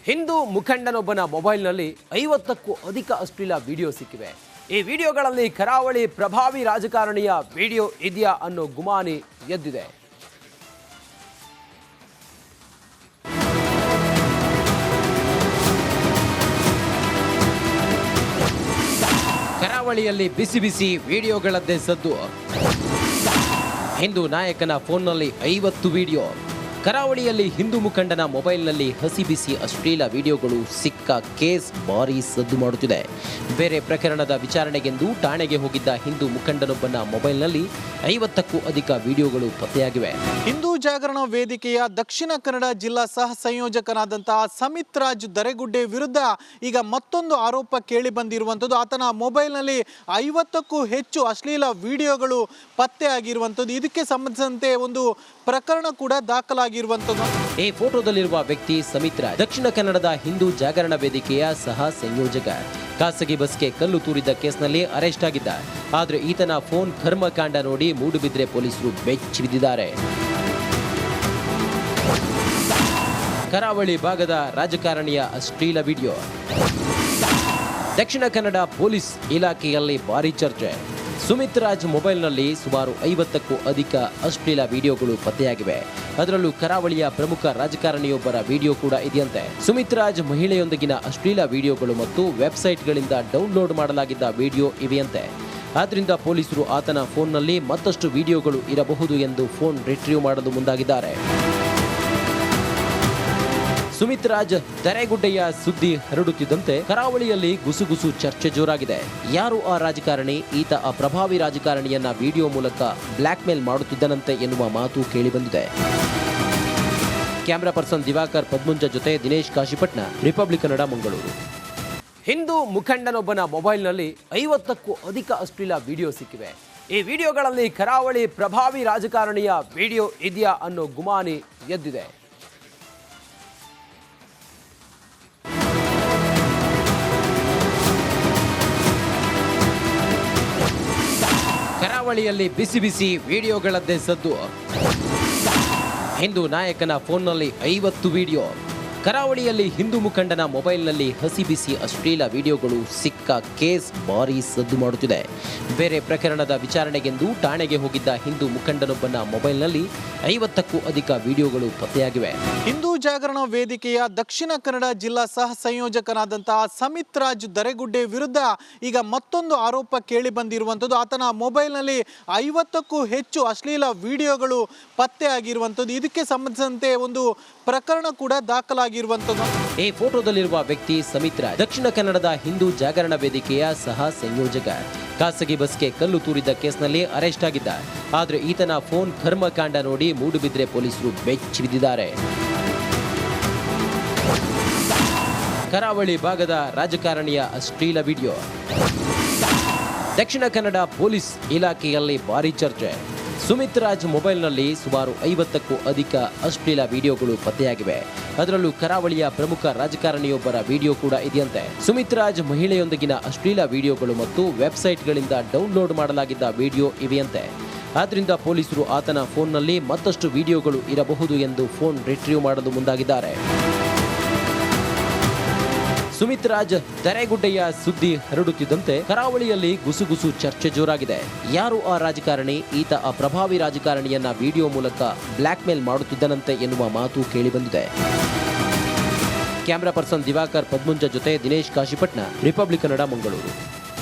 ಹಿಂದೂ ಮುಖಂಡನೊಬ್ಬನ ಮೊಬೈಲ್ನಲ್ಲಿ 50ಕ್ಕೂ ಅಧಿಕ ಅಶ್ಲೀಲ ವಿಡಿಯೋ ಸಿಕ್ಕಿವೆ. ಈ ವಿಡಿಯೋಗಳಲ್ಲಿ ಕರಾವಳಿ ಪ್ರಭಾವಿ ರಾಜಕಾರಣಿಯ ವಿಡಿಯೋ ಇದೆಯಾ ಅನ್ನೋ ಗುಮಾನಿ ಎದ್ದಿದೆ. ಕರಾವಳಿಯಲ್ಲಿ ಬಿಸಿ ಬಿಸಿ ವಿಡಿಯೋಗಳದ್ದೇ ಸದ್ದು. ಹಿಂದೂ ನಾಯಕನ ಫೋನ್ನಲ್ಲಿ 50 ವಿಡಿಯೋ. ಕರಾವಳಿಯಲ್ಲಿ ಹಿಂದೂ ಮುಖಂಡನ ಮೊಬೈಲ್ನಲ್ಲಿ ಹಸಿ ಬಿಸಿ ಅಶ್ಲೀಲ ವಿಡಿಯೋಗಳು ಸಿಕ್ಕ ಕೇಸ್ ಭಾರೀ ಸದ್ದು ಮಾಡುತ್ತಿದೆ. ಬೇರೆ ಪ್ರಕರಣದ ವಿಚಾರಣೆಗೆಂದು ಠಾಣೆಗೆ ಹೋಗಿದ್ದ ಹಿಂದೂ ಮುಖಂಡನೊಬ್ಬನ ಮೊಬೈಲ್ನಲ್ಲಿ 50ಕ್ಕೂ ಅಧಿಕ ವಿಡಿಯೋಗಳು ಪತ್ತೆಯಾಗಿವೆ. ಹಿಂದೂ ಜಾಗರಣ ವೇದಿಕೆಯ ದಕ್ಷಿಣ ಕನ್ನಡ ಜಿಲ್ಲಾ ಸಹ ಸಂಯೋಜಕನಾದಂತಹ ಸಮಿತ್ ರಾಜ್ ದರೆಗುಡ್ಡೆ ವಿರುದ್ಧ ಈಗ ಮತ್ತೊಂದು ಆರೋಪ ಕೇಳಿ ಬಂದಿರುವಂಥದ್ದು. ಆತನ ಮೊಬೈಲ್ನಲ್ಲಿ 50ಕ್ಕೂ ಹೆಚ್ಚು ಅಶ್ಲೀಲ ವಿಡಿಯೋಗಳು ಪತ್ತೆಯಾಗಿರುವಂಥದ್ದು. ಇದಕ್ಕೆ ಸಂಬಂಧಿಸಿದಂತೆ ಒಂದು ಪ್ರಕರಣ ಕೂಡ ದಾಖಲಾಗಿರುವಂಥದ್ದು. ಈ ಫೋಟೋದಲ್ಲಿರುವ ವ್ಯಕ್ತಿ ಸಮಿತ್ ರಾಜ್ ದಕ್ಷಿಣ ಕನ್ನಡದ ಹಿಂದೂ ಜಾಗರಣ ವೇದಿಕೆಯ ಸಹ ಸಂಯೋಜಕ. ಖಾಸಗಿ ಬಸ್ಗೆ ಕಲ್ಲು ತೂರಿದ ಕೇಸ್ನಲ್ಲಿ ಅರೆಸ್ಟ್ ಆಗಿದ್ದ. ಆದ್ರೆ ಈತನ ಫೋನ್ ಕರ್ಮಕಾಂಡ ನೋಡಿ ಮೂಡುಬಿದ್ರೆ ಪೊಲೀಸರು ಬೆಚ್ಚಿ ಬಿದ್ದಿದ್ದಾರೆ. ಕರಾವಳಿ ಭಾಗದ ರಾಜಕಾರಣಿಯ ಅಶ್ಲೀಲ ವಿಡಿಯೋ. ದಕ್ಷಿಣ ಕನ್ನಡ ಪೊಲೀಸ್ ಇಲಾಖೆಯಲ್ಲಿ ಭಾರಿ ಚರ್ಚೆ. ಸುಮಿತ್ ರಾಜ್ ಮೊಬೈಲ್ನಲ್ಲಿ ಸುಮಾರು 50ಕ್ಕೂ ಅಧಿಕ ಅಶ್ಲೀಲ ವಿಡಿಯೋಗಳು ಪತ್ತೆಯಾಗಿವೆ. ಅದರಲ್ಲೂ ಕರಾವಳಿಯ ಪ್ರಮುಖ ರಾಜಕಾರಣಿಯೊಬ್ಬರ ವಿಡಿಯೋ ಕೂಡ ಇದೆಯಂತೆ. ಸುಮಿತ್ ರಾಜ್ ಮಹಿಳೆಯೊಂದಿಗಿನ ಅಶ್ಲೀಲ ವಿಡಿಯೋಗಳು ಮತ್ತು ವೆಬ್ಸೈಟ್ಗಳಿಂದ ಡೌನ್ಲೋಡ್ ಮಾಡಲಾಗಿದ್ದ ವಿಡಿಯೋ ಇವೆಯಂತೆ. ಆದ್ರಿಂದ ಪೊಲೀಸರು ಆತನ ಫೋನ್ನಲ್ಲಿ ಮತ್ತಷ್ಟು ವಿಡಿಯೋಗಳು ಇರಬಹುದು ಎಂದು ಫೋನ್ ರಿಟ್ರೀವ್ ಮಾಡಲು ಮುಂದಾಗಿದ್ದಾರೆ. ಸುಮಿತ್ ರಾಜ್ ದರೆಗುಡ್ಡೆಯ ಸುದ್ದಿ ಹರಡುತ್ತಿದ್ದಂತೆ ಕರಾವಳಿಯಲ್ಲಿ ಗುಸುಗುಸು ಚರ್ಚೆ ಜೋರಾಗಿದೆ. ಯಾರು ಆ ರಾಜಕಾರಣಿ? ಈತ ಆ ಪ್ರಭಾವಿ ರಾಜಕಾರಣಿಯನ್ನ ವಿಡಿಯೋ ಮೂಲಕ ಬ್ಲಾಕ್ ಮೇಲ್ ಮಾಡುತ್ತಿದ್ದನಂತೆ ಎನ್ನುವ ಮಾತು ಕೇಳಿಬಂದಿದೆ. ಕ್ಯಾಮೆರಾ ಪರ್ಸನ್ ದಿವಾಕರ್ ಪದ್ಮುಂಜ ಜೊತೆ ದಿನೇಶ್ ಕಾಶಿಪಟ್ನ, ರಿಪಬ್ಲಿಕ್ ಕನ್ನಡ, ಮಂಗಳೂರು. ಹಿಂದೂ ಮುಖಂಡನೊಬ್ಬನ ಮೊಬೈಲ್ನಲ್ಲಿ 50ಕ್ಕೂ ಅಧಿಕ ಅಶ್ಲೀಲ ವಿಡಿಯೋ ಸಿಕ್ಕಿವೆ. ಈ ವಿಡಿಯೋಗಳಲ್ಲಿ ಕರಾವಳಿ ಪ್ರಭಾವಿ ರಾಜಕಾರಣಿಯ ವಿಡಿಯೋ ಇದೆಯಾ ಅನ್ನೋ ಗುಮಾನಿ ಎದ್ದಿದೆ. ಕರಾವಳಿಯಲ್ಲಿ ಬಿಸಿ ಬಿಸಿ ವಿಡಿಯೋಗಳದ್ದೇ ಸದ್ದು. ಹಿಂದೂ ನಾಯಕನ ಫೋನ್ನಲ್ಲಿ 50 ವಿಡಿಯೋ. ಕರಾವಳಿಯಲ್ಲಿ ಹಿಂದೂ ಮುಖಂಡನ ಮೊಬೈಲ್ನಲ್ಲಿ ಹಸಿ ಬಿಸಿ ಅಶ್ಲೀಲ ವಿಡಿಯೋಗಳು ಸಿಕ್ಕ ಕೇಸ್ ಭಾರೀ ಸದ್ದು ಮಾಡುತ್ತಿದೆ. ಬೇರೆ ಪ್ರಕರಣದ ವಿಚಾರಣೆಗೆಂದು ಠಾಣೆಗೆ ಹೋಗಿದ್ದ ಹಿಂದೂ ಮುಖಂಡನೊಬ್ಬನ ಮೊಬೈಲ್ನಲ್ಲಿ 50ಕ್ಕೂ ಅಧಿಕ ವಿಡಿಯೋಗಳು ಪತ್ತೆಯಾಗಿವೆ. ಹಿಂದೂ ಜಾಗರಣ ವೇದಿಕೆಯ ದಕ್ಷಿಣ ಕನ್ನಡ ಜಿಲ್ಲಾ ಸಹ ಸಂಯೋಜಕನಾದಂತಹ ಸಮಿತ್ ರಾಜ್ ದರೆಗುಡ್ಡೆ ವಿರುದ್ಧ ಈಗ ಮತ್ತೊಂದು ಆರೋಪ ಕೇಳಿ ಬಂದಿರುವಂಥದ್ದು. ಆತನ ಮೊಬೈಲ್ನಲ್ಲಿ 50ಕ್ಕೂ ಹೆಚ್ಚು ಅಶ್ಲೀಲ ವಿಡಿಯೋಗಳು ಪತ್ತೆಯಾಗಿರುವಂಥದ್ದು. ಇದಕ್ಕೆ ಸಂಬಂಧಿಸಿದಂತೆ ಒಂದು ಪ್ರಕರಣ ಕೂಡ ದಾಖಲಾಗಿರುವಂಥದ್ದು. ಈ ಫೋಟೋದಲ್ಲಿರುವ ವ್ಯಕ್ತಿ ಸಮಿತ್ ರಾಜ್ ದಕ್ಷಿಣ ಕನ್ನಡದ ಹಿಂದೂ ಜಾಗರಣ ವೇದಿಕೆಯ ಸಹ ಸಂಯೋಜಕ. ಖಾಸಗಿ ಬಸ್ಗೆ ಕಲ್ಲು ತೂರಿದ ಕೇಸ್ನಲ್ಲಿ ಅರೆಸ್ಟ್ ಆಗಿದ್ದ. ಆದ್ರೆ ಈತನ ಫೋನ್ ಕರ್ಮಕಾಂಡ ನೋಡಿ ಮೂಡುಬಿದ್ರೆ ಪೊಲೀಸರು ಬೆಚ್ಚಿ ಬಿದ್ದಿದ್ದಾರೆ. ಕರಾವಳಿ ಭಾಗದ ರಾಜಕಾರಣಿಯ ಅಶ್ಲೀಲ ವಿಡಿಯೋ. ದಕ್ಷಿಣ ಕನ್ನಡ ಪೊಲೀಸ್ ಇಲಾಖೆಯಲ್ಲಿ ಭಾರಿ ಚರ್ಚೆ. ಸುಮಿತ್ ರಾಜ್ ಮೊಬೈಲ್ನಲ್ಲಿ ಸುಮಾರು 50ಕ್ಕೂ ಅಧಿಕ ಅಶ್ಲೀಲ ವಿಡಿಯೋಗಳು ಪತ್ತೆಯಾಗಿವೆ. ಅದರಲ್ಲೂ ಕರಾವಳಿಯ ಪ್ರಮುಖ ರಾಜಕಾರಣಿಯೊಬ್ಬರ ವಿಡಿಯೋ ಕೂಡ ಇದೆಯಂತೆ. ಸುಮಿತ್ ರಾಜ್ ಮಹಿಳೆಯೊಂದಿಗಿನ ಅಶ್ಲೀಲ ವಿಡಿಯೋಗಳು ಮತ್ತು ವೆಬ್ಸೈಟ್ಗಳಿಂದ ಡೌನ್ಲೋಡ್ ಮಾಡಲಾಗಿದ್ದ ವಿಡಿಯೋ ಇವೆಯಂತೆ. ಆದ್ರಿಂದ ಪೊಲೀಸರು ಆತನ ಫೋನ್ನಲ್ಲಿ ಮತ್ತಷ್ಟು ವಿಡಿಯೋಗಳು ಇರಬಹುದು ಎಂದು ಫೋನ್ ರಿಟ್ರೀವ್ ಮಾಡಲು ಮುಂದಾಗಿದ್ದಾರೆ. ಸುಮಿತ್ ರಾಜ್ ದರೆಗುಡ್ಡೆಯ ಸುದ್ದಿ ಹರಡುತ್ತಿದ್ದಂತೆ ಕರಾವಳಿಯಲ್ಲಿ ಗುಸುಗುಸು ಚರ್ಚೆ ಜೋರಾಗಿದೆ. ಯಾರು ಆ ರಾಜಕಾರಣಿ? ಈತ ಆ ಪ್ರಭಾವಿ ರಾಜಕಾರಣಿಯನ್ನ ವಿಡಿಯೋ ಮೂಲಕ ಬ್ಲಾಕ್ ಮೇಲ್ ಮಾಡುತ್ತಿದ್ದನಂತೆ ಎನ್ನುವ ಮಾತು ಕೇಳಿಬಂದಿದೆ. ಕ್ಯಾಮೆರಾ ಪರ್ಸನ್ ದಿವಾಕರ್ ಪದ್ಮುಂಜ ಜೊತೆ ದಿನೇಶ್ ಕಾಶಿಪಟ್ನ, ರಿಪಬ್ಲಿಕ್ ಕನ್ನಡ, ಮಂಗಳೂರು.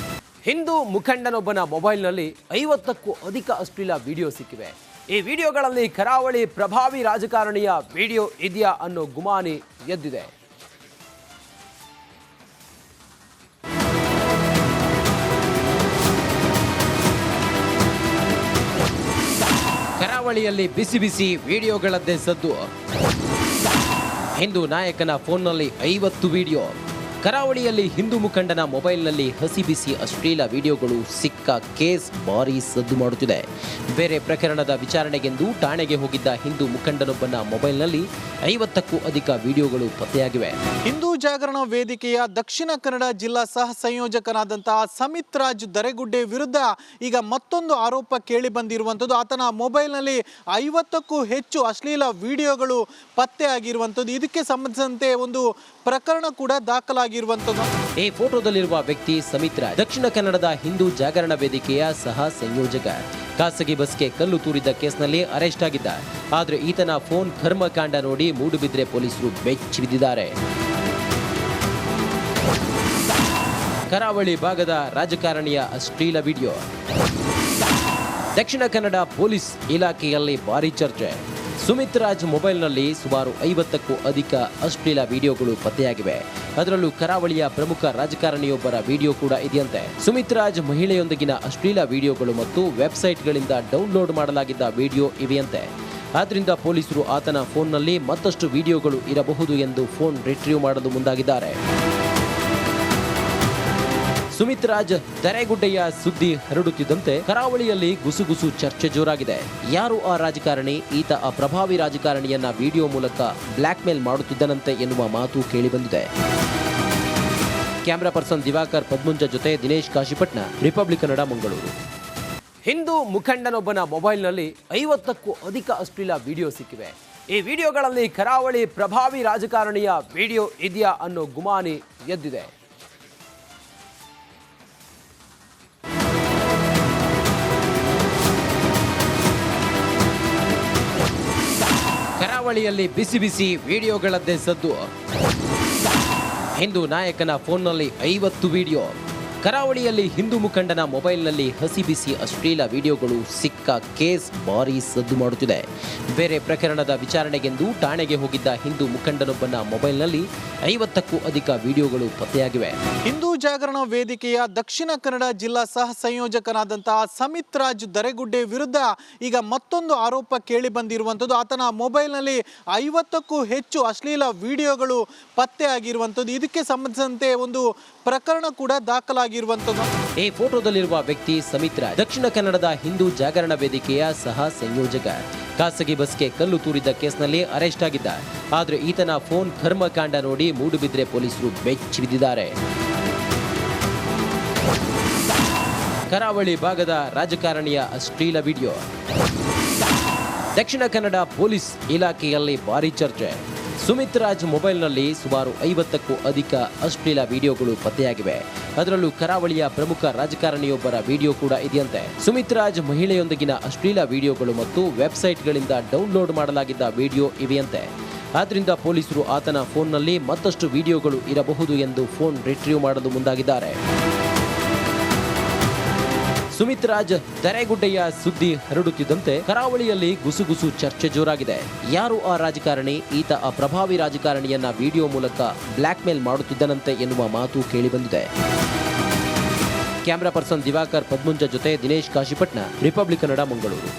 ಹಿಂದೂ ಮುಖಂಡನೊಬ್ಬನ ಮೊಬೈಲ್ನಲ್ಲಿ 50ಕ್ಕೂ ಅಧಿಕ ಅಶ್ಲೀಲ ವಿಡಿಯೋ ಸಿಕ್ಕಿವೆ. ಈ ವಿಡಿಯೋಗಳಲ್ಲಿ ಕರಾವಳಿ ಪ್ರಭಾವಿ ರಾಜಕಾರಣಿಯ ವಿಡಿಯೋ ಇದೆಯಾ ಅನ್ನೋ ಗುಮಾನಿ ಎದ್ದಿದೆ. ಕರಾವಳಿಯಲ್ಲಿ ಬಿಸಿ ಬಿಸಿ ವಿಡಿಯೋಗಳದ್ದೇ ಸದ್ದು. ಹಿಂದೂ ನಾಯಕನ ಫೋನ್ನಲ್ಲಿ 50 ವಿಡಿಯೋ. ಕರಾವಳಿಯಲ್ಲಿ ಹಿಂದೂ ಮುಖಂಡನ ಮೊಬೈಲ್ನಲ್ಲಿ ಹಸಿ ಬಿಸಿ ಅಶ್ಲೀಲ ವಿಡಿಯೋಗಳು ಸಿಕ್ಕ ಕೇಸ್ ಭಾರೀ ಸದ್ದು ಮಾಡುತ್ತಿದೆ. ಬೇರೆ ಪ್ರಕರಣದ ವಿಚಾರಣೆಗೆಂದು ಠಾಣೆಗೆ ಹೋಗಿದ್ದ ಹಿಂದೂ ಮುಖಂಡನೊಬ್ಬನ ಮೊಬೈಲ್ನಲ್ಲಿ 50ಕ್ಕೂ ಅಧಿಕ ವಿಡಿಯೋಗಳು ಪತ್ತೆಯಾಗಿವೆ. ಹಿಂದೂ ಜಾಗರಣ ವೇದಿಕೆಯ ದಕ್ಷಿಣ ಕನ್ನಡ ಜಿಲ್ಲಾ ಸಹ ಸಂಯೋಜಕನಾದಂತಹ ಸಮಿತ್ ರಾಜ್ ದರೆಗುಡ್ಡೆ ವಿರುದ್ಧ ಈಗ ಮತ್ತೊಂದು ಆರೋಪ ಕೇಳಿ ಬಂದಿರುವಂಥದ್ದು. ಆತನ ಮೊಬೈಲ್ನಲ್ಲಿ 50ಕ್ಕೂ ಹೆಚ್ಚು ಅಶ್ಲೀಲ ವಿಡಿಯೋಗಳು ಪತ್ತೆಯಾಗಿರುವಂಥದ್ದು. ಇದಕ್ಕೆ ಸಂಬಂಧಿಸಿದಂತೆ ಒಂದು ಪ್ರಕರಣ ಕೂಡ ದಾಖಲಾಗಿರುವಂಥದ್ದು. ಈ ಫೋಟೋದಲ್ಲಿರುವ ವ್ಯಕ್ತಿ ಸಮಿತ್ ರಾಜ್ ದಕ್ಷಿಣ ಕನ್ನಡದ ಹಿಂದೂ ಜಾಗರಣ ವೇದಿಕೆಯ ಸಹ ಸಂಯೋಜಕ. ಖಾಸಗಿ ಬಸ್ಗೆ ಕಲ್ಲು ತೂರಿದ ಕೇಸ್ನಲ್ಲಿ ಅರೆಸ್ಟ್ ಆಗಿದ್ದ. ಆದ್ರೆ ಈತನ ಫೋನ್ ಕರ್ಮಕಾಂಡ ನೋಡಿ ಮೂಡುಬಿದ್ರೆ ಪೊಲೀಸರು ಬೆಚ್ಚಿ ಬಿದ್ದಿದ್ದಾರೆ. ಕರಾವಳಿ ಭಾಗದ ರಾಜಕಾರಣಿಯ ಅಶ್ಲೀಲ ವಿಡಿಯೋ. ದಕ್ಷಿಣ ಕನ್ನಡ ಪೊಲೀಸ್ ಇಲಾಖೆಯಲ್ಲಿ ಭಾರೀ ಚರ್ಚೆ. ಸುಮಿತ್ ರಾಜ್ ಮೊಬೈಲ್ನಲ್ಲಿ ಸುಮಾರು 50ಕ್ಕೂ ಅಧಿಕ ಅಶ್ಲೀಲ ವಿಡಿಯೋಗಳು ಪತ್ತೆಯಾಗಿವೆ. ಅದರಲ್ಲೂ ಕರಾವಳಿಯ ಪ್ರಮುಖ ರಾಜಕಾರಣಿಯೊಬ್ಬರ ವಿಡಿಯೋ ಕೂಡ ಇದೆಯಂತೆ. ಸುಮಿತ್ ರಾಜ್ ಮಹಿಳೆಯೊಂದಿಗಿನ ಅಶ್ಲೀಲ ವಿಡಿಯೋಗಳು ಮತ್ತು ವೆಬ್ಸೈಟ್ಗಳಿಂದ ಡೌನ್ಲೋಡ್ ಮಾಡಲಾಗಿದ್ದ ವಿಡಿಯೋ ಇವೆಯಂತೆ. ಆದ್ರಿಂದ ಪೊಲೀಸರು ಆತನ ಫೋನ್ನಲ್ಲಿ ಮತ್ತಷ್ಟು ವಿಡಿಯೋಗಳು ಇರಬಹುದು ಎಂದು ಫೋನ್ ರಿಟ್ರೀವ್ ಮಾಡಲು ಮುಂದಾಗಿದ್ದಾರೆ. ಸುಮಿತ್ ರಾಜ್ ದರೆಗುಡ್ಡೆಯ ಸುದ್ದಿ ಹರಡುತ್ತಿದ್ದಂತೆ ಕರಾವಳಿಯಲ್ಲಿ ಗುಸುಗುಸು ಚರ್ಚೆ ಜೋರಾಗಿದೆ. ಯಾರು ಆ ರಾಜಕಾರಣಿ? ಈತ ಆ ಪ್ರಭಾವಿ ರಾಜಕಾರಣಿಯನ್ನ ವಿಡಿಯೋ ಮೂಲಕ ಬ್ಲಾಕ್ ಮೇಲ್ ಮಾಡುತ್ತಿದ್ದನಂತೆ ಎನ್ನುವ ಮಾತು ಕೇಳಿಬಂದಿದೆ. ಕ್ಯಾಮೆರಾ ಪರ್ಸನ್ ದಿವಾಕರ್ ಪದ್ಮುಂಜ ಜೊತೆ ದಿನೇಶ್ ಕಾಶಿಪಟ್ನ, ರಿಪಬ್ಲಿಕ್ ಕನ್ನಡ, ಮಂಗಳೂರು. ಹಿಂದೂ ಮುಖಂಡನೊಬ್ಬನ ಮೊಬೈಲ್ನಲ್ಲಿ 50ಕ್ಕೂ ಅಧಿಕ ಅಶ್ಲೀಲ ವಿಡಿಯೋ ಸಿಕ್ಕಿವೆ. ಈ ವಿಡಿಯೋಗಳಲ್ಲಿ ಕರಾವಳಿ ಪ್ರಭಾವಿ ರಾಜಕಾರಣಿಯ ವಿಡಿಯೋ ಇದೆಯಾ ಅನ್ನೋ ಗುಮಾನಿ ಎದ್ದಿದೆ. ಕರಾವಳಿಯಲ್ಲಿ ಬಿಸಿ ಬಿಸಿ ವಿಡಿಯೋಗಳದ್ದೇ ಸದ್ದು. ಹಿಂದೂ ನಾಯಕನ ಫೋನ್ನಲ್ಲಿ 50 ವಿಡಿಯೋ. ಕರಾವಳಿಯಲ್ಲಿ ಹಿಂದೂ ಮುಖಂಡನ ಮೊಬೈಲ್ನಲ್ಲಿ ಹಸಿ ಬಿಸಿ ಅಶ್ಲೀಲ ವಿಡಿಯೋಗಳು ಸಿಕ್ಕ ಕೇಸ್ ಭಾರೀ ಸದ್ದು ಮಾಡುತ್ತಿದೆ. ಬೇರೆ ಪ್ರಕರಣದ ವಿಚಾರಣೆಗೆಂದು ಠಾಣೆಗೆ ಹೋಗಿದ್ದ ಹಿಂದೂ ಮುಖಂಡನೊಬ್ಬನ ಮೊಬೈಲ್ನಲ್ಲಿ 50ಕ್ಕೂ ಅಧಿಕ ವಿಡಿಯೋಗಳು ಪತ್ತೆಯಾಗಿವೆ. ಹಿಂದೂ ಜಾಗರಣ ವೇದಿಕೆಯ ದಕ್ಷಿಣ ಕನ್ನಡ ಜಿಲ್ಲಾ ಸಹ ಸಂಯೋಜಕನಾದಂತಹ ಸಮಿತ್ ರಾಜ್ ದರೆಗುಡ್ಡೆ ವಿರುದ್ಧ ಈಗ ಮತ್ತೊಂದು ಆರೋಪ ಕೇಳಿ ಬಂದಿರುವಂಥದ್ದು. ಆತನ ಮೊಬೈಲ್ನಲ್ಲಿ 50ಕ್ಕೂ ಹೆಚ್ಚು ಅಶ್ಲೀಲ ವಿಡಿಯೋಗಳು ಪತ್ತೆಯಾಗಿರುವಂಥದ್ದು. ಇದಕ್ಕೆ ಸಂಬಂಧಿಸಿದಂತೆ ಒಂದು ಪ್ರಕರಣ ಕೂಡ ದಾಖಲಾಗಿರುವಂಥದ್ದು. ಈ ಫೋಟೋದಲ್ಲಿರುವ ವ್ಯಕ್ತಿ ಸಮಿತ್ ರಾಜ್ ದಕ್ಷಿಣ ಕನ್ನಡದ ಹಿಂದೂ ಜಾಗರಣ ವೇದಿಕೆಯ ಸಹ ಸಂಯೋಜಕ. ಖಾಸಗಿ ಬಸ್ಗೆ ಕಲ್ಲು ತೂರಿದ ಕೇಸ್ನಲ್ಲಿ ಅರೆಸ್ಟ್ ಆಗಿದ್ದ. ಆದ್ರೆ ಈತನ ಫೋನ್ ಕರ್ಮಕಾಂಡ ನೋಡಿ ಮೂಡುಬಿದ್ರೆ ಪೊಲೀಸರು ಬೆಚ್ಚಿ ಬಿದ್ದಿದ್ದಾರೆ. ಕರಾವಳಿ ಭಾಗದ ರಾಜಕಾರಣಿಯ ಅಶ್ಲೀಲ ವಿಡಿಯೋ. ದಕ್ಷಿಣ ಕನ್ನಡ ಪೊಲೀಸ್ ಇಲಾಖೆಯಲ್ಲಿ ಭಾರೀ ಚರ್ಚೆ. ಸುಮಿತ್ ರಾಜ್ ಮೊಬೈಲ್ನಲ್ಲಿ ಸುಮಾರು 50ಕ್ಕೂ ಅಧಿಕ ಅಶ್ಲೀಲ ವಿಡಿಯೋಗಳು ಪತ್ತೆಯಾಗಿವೆ. ಅದರಲ್ಲೂ ಕರಾವಳಿಯ ಪ್ರಮುಖ ರಾಜಕಾರಣಿಯೊಬ್ಬರ ವಿಡಿಯೋ ಕೂಡ ಇದೆಯಂತೆ. ಸುಮಿತ್ ರಾಜ್ ಮಹಿಳೆಯೊಂದಿಗಿನ ಅಶ್ಲೀಲ ವಿಡಿಯೋಗಳು ಮತ್ತು ವೆಬ್ಸೈಟ್ಗಳಿಂದ ಡೌನ್ಲೋಡ್ ಮಾಡಲಾಗಿದ್ದ ವಿಡಿಯೋ ಇವೆಯಂತೆ. ಆದ್ರಿಂದ ಪೊಲೀಸರು ಆತನ ಫೋನ್ನಲ್ಲಿ ಮತ್ತಷ್ಟು ವಿಡಿಯೋಗಳು ಇರಬಹುದು ಎಂದು ಫೋನ್ ರಿಟ್ರೀವ್ ಮಾಡಲು ಮುಂದಾಗಿದ್ದಾರೆ. ಸುಮಿತ್ ರಾಜ್ ದರೆಗುಡ್ಡೆಯ ಸುದ್ದಿ ಹರಡುತ್ತಿದ್ದಂತೆ ಕರಾವಳಿಯಲ್ಲಿ ಗುಸುಗುಸು ಚರ್ಚೆ ಜೋರಾಗಿದೆ. ಯಾರು ಆ ರಾಜಕಾರಣಿ? ಈತ ಆ ಪ್ರಭಾವಿ ರಾಜಕಾರಣಿಯನ್ನ ವಿಡಿಯೋ ಮೂಲಕ ಬ್ಲಾಕ್ ಮೇಲ್ ಮಾಡುತ್ತಿದ್ದನಂತೆ ಎನ್ನುವ ಮಾತು ಕೇಳಿಬಂದಿದೆ. ಕ್ಯಾಮೆರಾ ಪರ್ಸನ್ ದಿವಾಕರ್ ಪದ್ಮುಂಜ ಜೊತೆ ದಿನೇಶ್ ಕಾಶಿಪಟ್ನ, ರಿಪಬ್ಲಿಕ್ ಕನ್ನಡ, ಮಂಗಳೂರು.